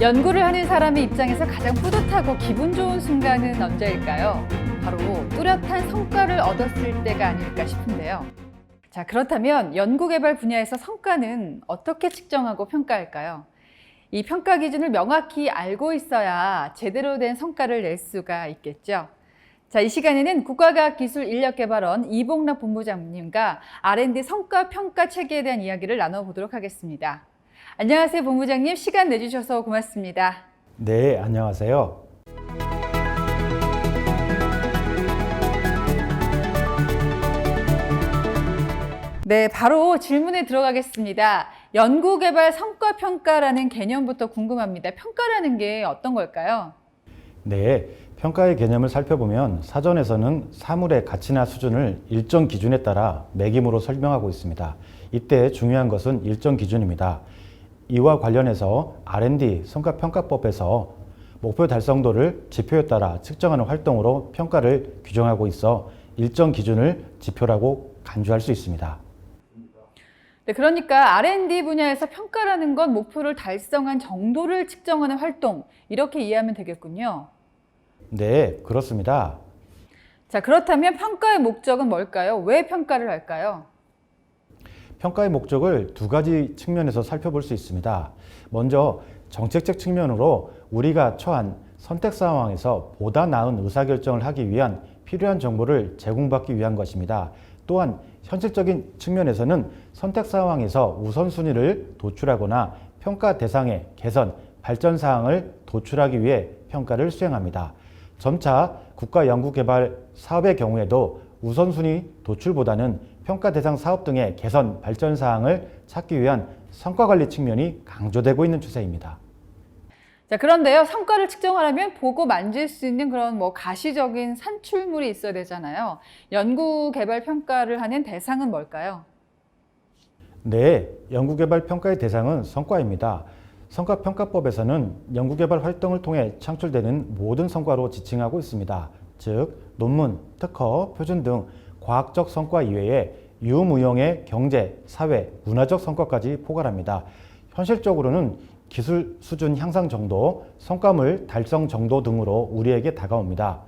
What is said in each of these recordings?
연구를 하는 사람의 입장에서 가장 뿌듯하고 기분 좋은 순간은 언제일까요? 바로 뚜렷한 성과를 얻었을 때가 아닐까 싶은데요. 자, 그렇다면 연구개발 분야에서 성과는 어떻게 측정하고 평가할까요? 이 평가 기준을 명확히 알고 있어야 제대로 된 성과를 낼 수가 있겠죠. 자, 이 시간에는 국가과학기술인력개발원 이봉락 본부장님과 R&D 성과 평가 체계에 대한 이야기를 나눠보도록 하겠습니다. 안녕하세요, 본부장님. 시간 내주셔서 고맙습니다. 네, 안녕하세요. 네, 바로 질문에 들어가겠습니다. 연구개발 성과평가라는 개념부터 궁금합니다. 평가라는 게 어떤 걸까요? 네, 평가의 개념을 살펴보면 사전에서는 사물의 가치나 수준을 일정 기준에 따라 매김으로 설명하고 있습니다. 이때 중요한 것은 일정 기준입니다. 이와 관련해서 R&D 성과평가법에서 목표 달성도를 지표에 따라 측정하는 활동으로 평가를 규정하고 있어 일정 기준을 지표라고 간주할 수 있습니다. 네, 그러니까 R&D 분야에서 평가라는 건 목표를 달성한 정도를 측정하는 활동, 이렇게 이해하면 되겠군요. 네, 그렇습니다. 자, 그렇다면 평가의 목적은 뭘까요? 왜 평가를 할까요? 평가의 목적을 두 가지 측면에서 살펴볼 수 있습니다. 먼저 정책적 측면으로 우리가 처한 선택 상황에서 보다 나은 의사결정을 하기 위한 필요한 정보를 제공받기 위한 것입니다. 또한 현실적인 측면에서는 선택 상황에서 우선순위를 도출하거나 평가 대상의 개선, 발전 사항을 도출하기 위해 평가를 수행합니다. 점차 국가연구개발 사업의 경우에도 우선순위 도출보다는 평가 대상 사업 등의 개선, 발전 사항을 찾기 위한 성과관리 측면이 강조되고 있는 추세입니다. 자, 그런데요, 성과를 측정하려면 보고 만질 수 있는 그런 가시적인 산출물이 있어야 되잖아요. 연구 개발 평가를 하는 대상은 뭘까요? 네, 연구개발 평가의 대상은 성과입니다. 성과평가법에서는 연구개발 활동을 통해 창출되는 모든 성과로 지칭하고 있습니다. 즉, 논문, 특허, 표준 등 과학적 성과 이외에 유무용의 경제, 사회, 문화적 성과까지 포괄합니다. 현실적으로는 기술 수준 향상 정도, 성과물 달성 정도 등으로 우리에게 다가옵니다.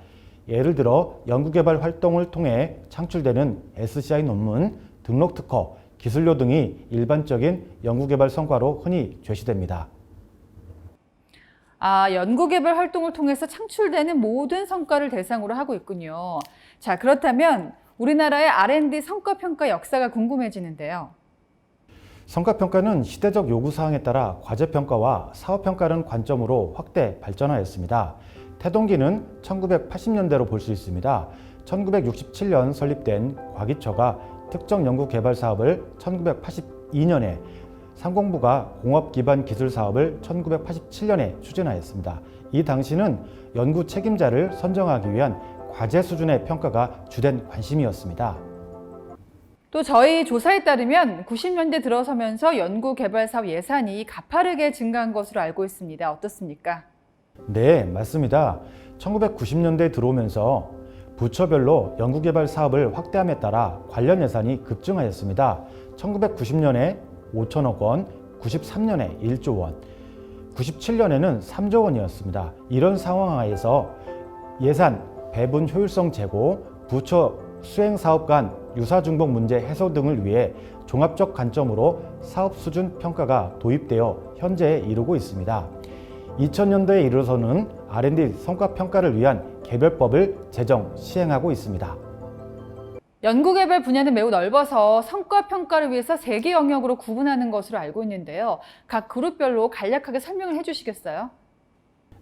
예를 들어 연구개발 활동을 통해 창출되는 SCI 논문, 등록 특허, 기술료 등이 일반적인 연구개발 성과로 흔히 제시됩니다. 연구개발 활동을 통해서 창출되는 모든 성과를 대상으로 하고 있군요. 자, 그렇다면 우리나라의 R&D 성과평가 역사가 궁금해지는데요. 성과평가는 시대적 요구사항에 따라 과제평가와 사업평가라는 관점으로 확대 발전하였습니다. 태동기는 1980년대로 볼 수 있습니다. 1967년 설립된 과기처가 특정 연구개발 사업을 1982년에, 상공부가 공업기반 기술 사업을 1987년에 추진하였습니다. 이 당시는 연구 책임자를 선정하기 위한 과제 수준의 평가가 주된 관심이었습니다. 또 저희 조사에 따르면 90년대 들어서면서 연구개발 사업 예산이 가파르게 증가한 것으로 알고 있습니다. 어떻습니까? 네, 맞습니다. 1990년대에 들어오면서 부처별로 연구개발 사업을 확대함에 따라 관련 예산이 급증하였습니다. 1990년에 5천억 원, 93년에 1조 원, 97년에는 3조 원이었습니다. 이런 상황 하에서 예산, 배분 효율성 제고, 부처 수행사업 간 유사중복 문제 해소 등을 위해 종합적 관점으로 사업 수준 평가가 도입되어 현재에 이르고 있습니다. 2000년도에 이르러서는 R&D 성과 평가를 위한 개별법을 제정, 시행하고 있습니다. 연구개발 분야는 매우 넓어서 성과평가를 위해서 3개 영역으로 구분하는 것으로 알고 있는데요. 각 그룹별로 간략하게 설명을 해주시겠어요?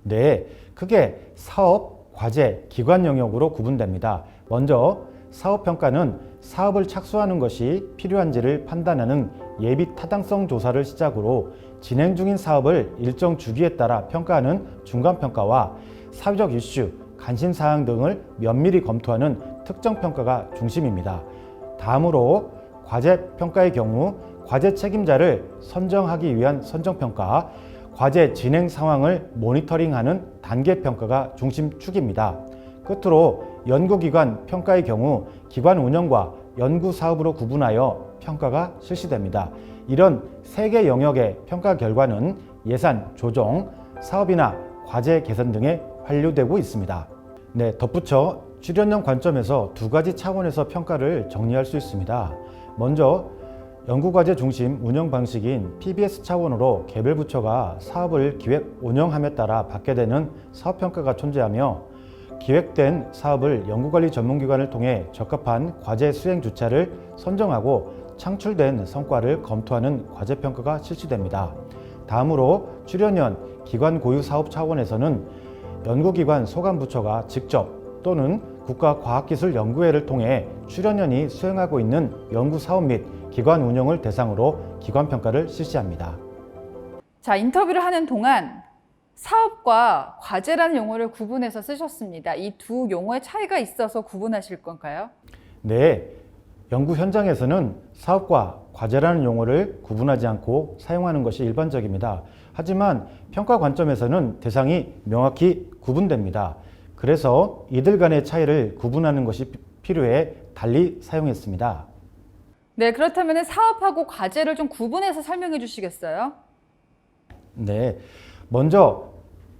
네, 크게 사업, 과제, 기관 영역으로 구분됩니다. 먼저 사업평가는 사업을 착수하는 것이 필요한지를 판단하는 예비 타당성 조사를 시작으로 진행 중인 사업을 일정 주기에 따라 평가하는 중간평가와 사회적 이슈, 관심사항 등을 면밀히 검토하는 특정평가가 중심입니다. 다음으로 과제평가의 경우 과제 책임자를 선정하기 위한 선정평가, 과제 진행 상황을 모니터링하는 단계평가가 중심축입니다. 끝으로 연구기관 평가의 경우 기관 운영과 연구사업으로 구분하여 평가가 실시됩니다. 이런 3개 영역의 평가 결과는 예산 조정, 사업이나 과제 개선 등에 완료되고 있습니다. 네, 덧붙여 출연형 관점에서 두 가지 차원에서 평가를 정리할 수 있습니다. 먼저 연구과제 중심 운영 방식인 PBS 차원으로 개별 부처가 사업을 기획, 운영함에 따라 받게 되는 사업평가가 존재하며 기획된 사업을 연구관리 전문기관을 통해 적합한 과제 수행 주체를 선정하고 창출된 성과를 검토하는 과제평가가 실시됩니다. 다음으로 출연연 기관 고유 사업 차원에서는 연구기관 소관부처가 직접 또는 국가과학기술연구회를 통해 출연연이 수행하고 있는 연구사업 및 기관 운영을 대상으로 기관평가를 실시합니다. 자, 인터뷰를 하는 동안 사업과 과제라는 용어를 구분해서 쓰셨습니다. 이 두 용어의 차이가 있어서 구분하실 건가요? 네, 연구 현장에서는 사업과 과제라는 용어를 구분하지 않고 사용하는 것이 일반적입니다. 하지만 평가 관점에서는 대상이 명확히 구분됩니다. 그래서 이들 간의 차이를 구분하는 것이 필요해 달리 사용했습니다. 네, 그렇다면 사업하고 과제를 좀 구분해서 설명해 주시겠어요? 네, 먼저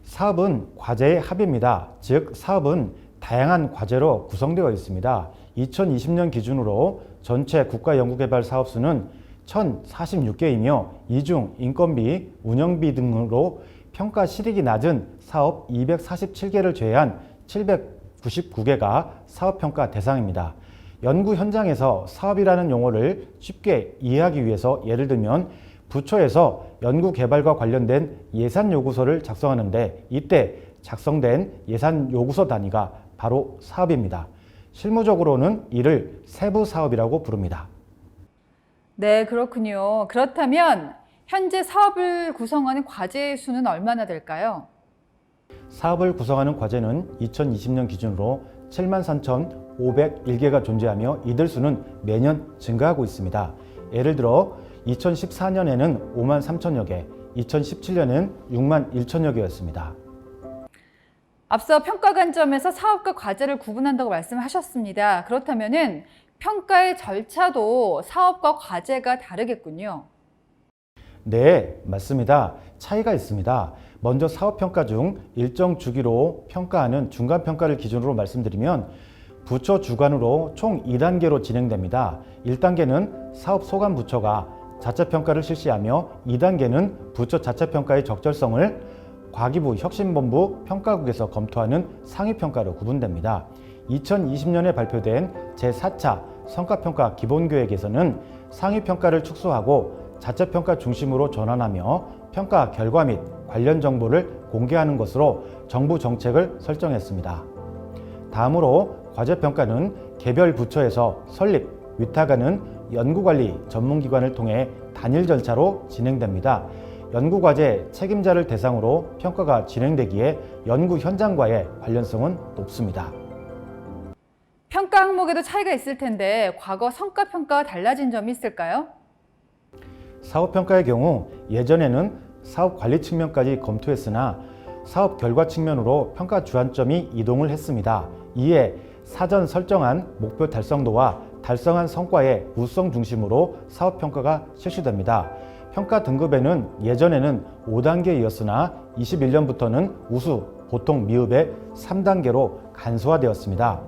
사업은 과제의 합입니다. 즉 사업은 다양한 과제로 구성되어 있습니다. 2020년 기준으로 전체 국가연구개발 사업수는 1046개이며 이 중 인건비, 운영비 등으로 평가 실익이 낮은 사업 247개를 제외한 799개가 사업평가 대상입니다. 연구 현장에서 사업이라는 용어를 쉽게 이해하기 위해서 예를 들면 부처에서 연구 개발과 관련된 예산 요구서를 작성하는데 이때 작성된 예산 요구서 단위가 바로 사업입니다. 실무적으로는 이를 세부 사업이라고 부릅니다. 네, 그렇군요. 그렇다면 현재 사업을 구성하는 과제의 수는 얼마나 될까요? 사업을 구성하는 과제는 2020년 기준으로 73,501개가 존재하며 이들 수는 매년 증가하고 있습니다. 예를 들어 2014년에는 5만 3천여 개, 2017년에는 6만 1천여 개였습니다. 앞서 평가 관점에서 사업과 과제를 구분한다고 말씀하셨습니다. 그렇다면은 평가의 절차도 사업과 과제가 다르겠군요. 네, 맞습니다. 차이가 있습니다. 먼저 사업평가 중 일정 주기로 평가하는 중간평가를 기준으로 말씀드리면 부처 주관으로 총 2단계로 진행됩니다. 1단계는 사업 소관 부처가 자체평가를 실시하며 2단계는 부처 자체평가의 적절성을 과기부 혁신본부 평가국에서 검토하는 상위평가로 구분됩니다. 2020년에 발표된 제4차 성과평가 기본계획에서는 상위평가를 축소하고 자체평가 중심으로 전환하며 평가 결과 및 관련 정보를 공개하는 것으로 정부 정책을 설정했습니다. 다음으로 과제평가는 개별 부처에서 설립, 위탁하는 연구관리 전문기관을 통해 단일 절차로 진행됩니다. 연구과제 책임자를 대상으로 평가가 진행되기에 연구 현장과의 관련성은 높습니다. 평가 항목에도 차이가 있을 텐데 과거 성과평가와 달라진 점이 있을까요? 사업평가의 경우 예전에는 사업 관리 측면까지 검토했으나 사업 결과 측면으로 평가 주안점이 이동을 했습니다. 이에 사전 설정한 목표 달성도와 달성한 성과의 우수성 중심으로 사업평가가 실시됩니다. 평가 등급에는 예전에는 5단계이었으나 21년부터는 우수, 보통, 미흡의 3단계로 간소화되었습니다.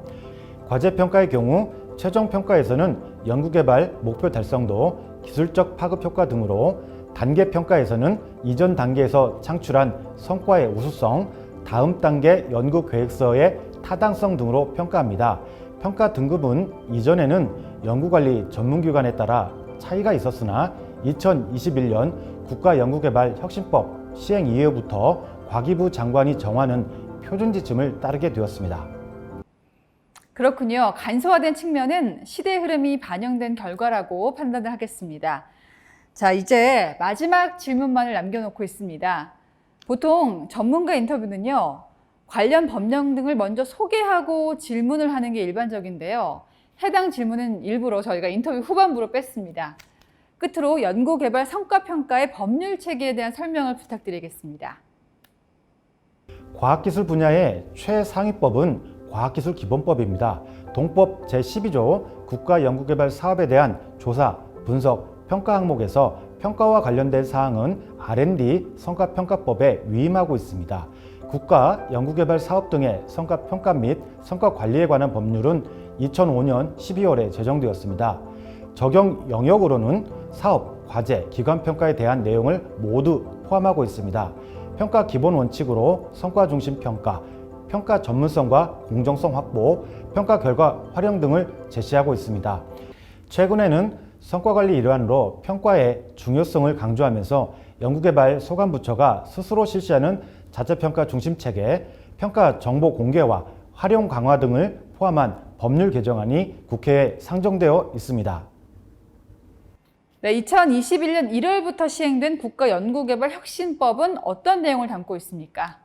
과제평가의 경우 최종평가에서는 연구개발 목표 달성도, 기술적 파급효과 등으로 단계평가에서는 이전 단계에서 창출한 성과의 우수성, 다음 단계 연구계획서의 타당성 등으로 평가합니다. 평가 등급은 이전에는 연구관리 전문기관에 따라 차이가 있었으나 2021년 국가연구개발혁신법 시행 이후부터 과기부 장관이 정하는 표준지침을 따르게 되었습니다. 그렇군요. 간소화된 측면은 시대의 흐름이 반영된 결과라고 판단을 하겠습니다. 자, 이제 마지막 질문만을 남겨놓고 있습니다. 보통 전문가 인터뷰는요, 관련 법령 등을 먼저 소개하고 질문을 하는 게 일반적인데요. 해당 질문은 일부러 저희가 인터뷰 후반부로 뺐습니다. 끝으로 연구개발 성과평가의 법률 체계에 대한 설명을 부탁드리겠습니다. 과학기술 분야의 최상위법은 과학기술기본법입니다. 동법 제12조 국가연구개발 사업에 대한 조사, 분석, 평가 항목에서 평가와 관련된 사항은 R&D 성과평가법에 위임하고 있습니다. 국가, 연구개발 사업 등의 성과평가 및 성과관리에 관한 법률은 2005년 12월에 제정되었습니다. 적용 영역으로는 사업, 과제, 기관평가에 대한 내용을 모두 포함하고 있습니다. 평가 기본 원칙으로 성과 중심 평가, 평가 전문성과 공정성 확보, 평가 결과 활용 등을 제시하고 있습니다. 최근에는 성과관리 일환으로 평가의 중요성을 강조하면서 연구개발 소관부처가 스스로 실시하는 자체평가 중심체계, 평가 정보 공개와 활용 강화 등을 포함한 법률 개정안이 국회에 상정되어 있습니다. 네, 2021년 1월부터 시행된 국가연구개발혁신법은 어떤 내용을 담고 있습니까?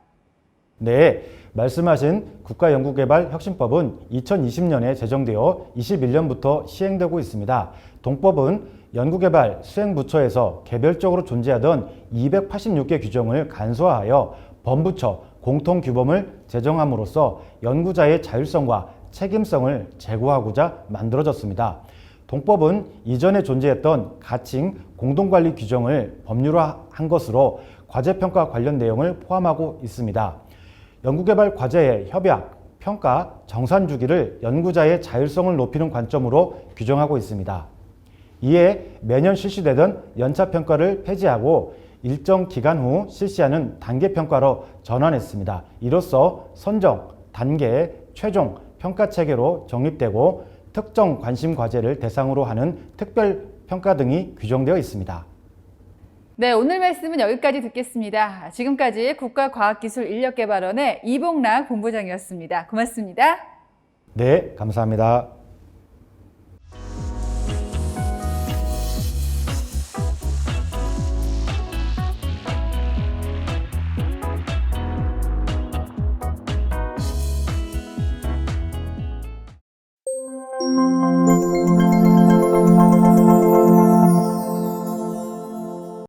네, 말씀하신 국가연구개발혁신법은 2020년에 제정되어 21년부터 시행되고 있습니다. 동법은 연구개발 수행부처에서 개별적으로 존재하던 286개 규정을 간소화하여 범부처 공통규범을 제정함으로써 연구자의 자율성과 책임성을 제고하고자 만들어졌습니다. 동법은 이전에 존재했던 가칭 공동관리 규정을 법률화한 것으로 과제평가 관련 내용을 포함하고 있습니다. 연구개발 과제의 협약, 평가, 정산 주기를 연구자의 자율성을 높이는 관점으로 규정하고 있습니다. 이에 매년 실시되던 연차평가를 폐지하고 일정 기간 후 실시하는 단계평가로 전환했습니다. 이로써 선정, 단계, 최종 평가체계로 정립되고 특정 관심 과제를 대상으로 하는 특별평가 등이 규정되어 있습니다. 네, 오늘 말씀은 여기까지 듣겠습니다. 지금까지 국가과학기술인력개발원의 이봉락 본부장이었습니다. 고맙습니다. 네, 감사합니다.